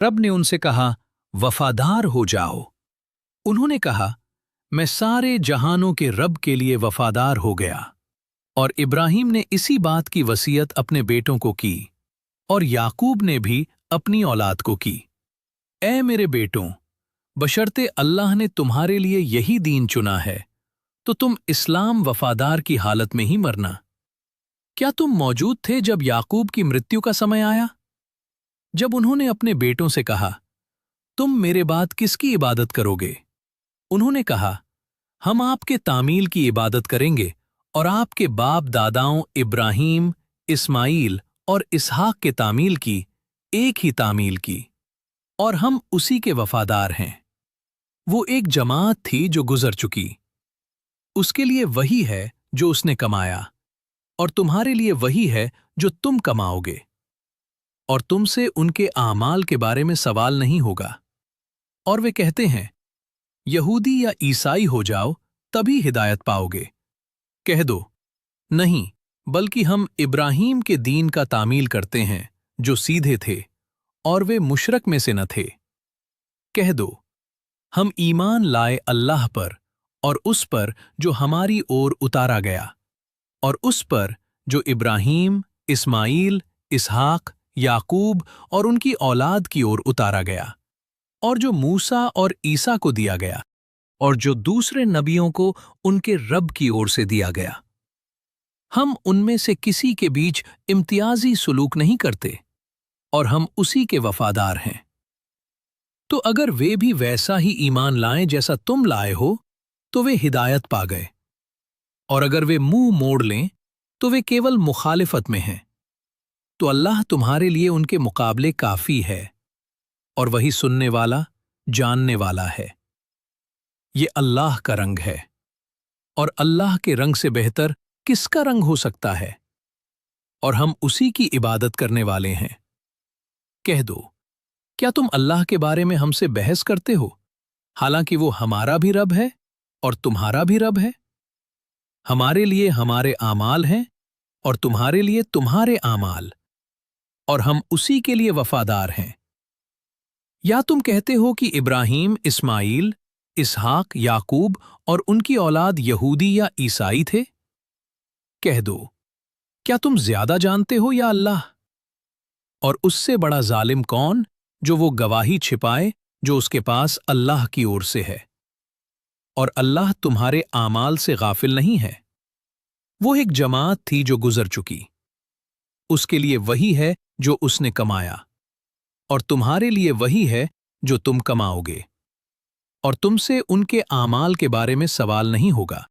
रब ने उनसे कहा, वफादार हो जाओ। उन्होंने कहा, मैं सारे जहानों के रब के लिए वफादार हो गया। और इब्राहिम ने इसी बात की वसीयत अपने बेटों को की, और याकूब ने भी अपनी औलाद को की। ऐ मेरे बेटों, बशर्ते अल्लाह ने तुम्हारे लिए यही दीन चुना है, तो तुम इस्लाम वफादार की हालत में ही मरना। क्या तुम मौजूद थे जब याकूब की मृत्यु का समय आया? जब उन्होंने अपने बेटों से कहा, तुम मेरे बाद किसकी इबादत करोगे? उन्होंने कहा, हम आपके तामील की इबादत करेंगे और आपके बाप दादाओं इब्राहीम, इस्माइल और इसहाक के तामील की, एक ही तामील की, और हम उसी के वफादार हैं। वो एक जमात थी जो गुजर चुकी, उसके लिए वही है जो उसने कमाया, और तुम्हारे लिए वही है जो तुम कमाओगे, और तुमसे उनके आमाल के बारे में सवाल नहीं होगा। और वे कहते हैं, यहूदी या ईसाई हो जाओ तभी हिदायत पाओगे। कह दो, नहीं, बल्कि हम इब्राहीम के दीन का तामील करते हैं जो सीधे थे, और वे मुशरक में से न थे। कह दो, हम ईमान लाए अल्लाह पर और उस पर जो हमारी ओर उतारा गया, और उस पर जो इब्राहीम, इस्माइल, इसहाक, याकूब और उनकी औलाद की ओर उतारा गया, और जो मूसा और ईसा को दिया गया, और जो दूसरे नबियों को उनके रब की ओर से दिया गया। हम उनमें से किसी के बीच इम्तियाजी सुलूक नहीं करते, और हम उसी के वफादार हैं। तो अगर वे भी वैसा ही ईमान लाएं जैसा तुम लाए हो, तो वे हिदायत पा गए, और अगर वे मुंह मोड़ लें तो वे केवल मुखालिफत में हैं। तो अल्लाह तुम्हारे लिए उनके मुकाबले काफी है, और वही सुनने वाला, जानने वाला है। ये अल्लाह का रंग है, और अल्लाह के रंग से बेहतर किसका रंग हो सकता है? और हम उसी की इबादत करने वाले हैं। कह दो, क्या तुम अल्लाह के बारे में हमसे बहस करते हो, हालांकि वो हमारा भी रब है और तुम्हारा भी रब है? हमारे लिए हमारे आमाल हैं, और तुम्हारे लिए तुम्हारे आमाल, और हम उसी के लिए वफादार हैं। या तुम कहते हो कि इब्राहीम, इस्माइल, इसहाक, याकूब और उनकी औलाद यहूदी या ईसाई थे? कह दो, क्या तुम ज्यादा जानते हो या अल्लाह? और उससे बड़ा जालिम कौन, जो वो गवाही छिपाए जो उसके पास अल्लाह की ओर से है? और अल्लाह तुम्हारे आमाल से गाफिल नहीं है। वो एक जमात थी जो गुजर चुकी, उसके लिए वही है जो उसने कमाया, और तुम्हारे लिए वही है जो तुम कमाओगे, और तुमसे उनके आमाल के बारे में सवाल नहीं होगा।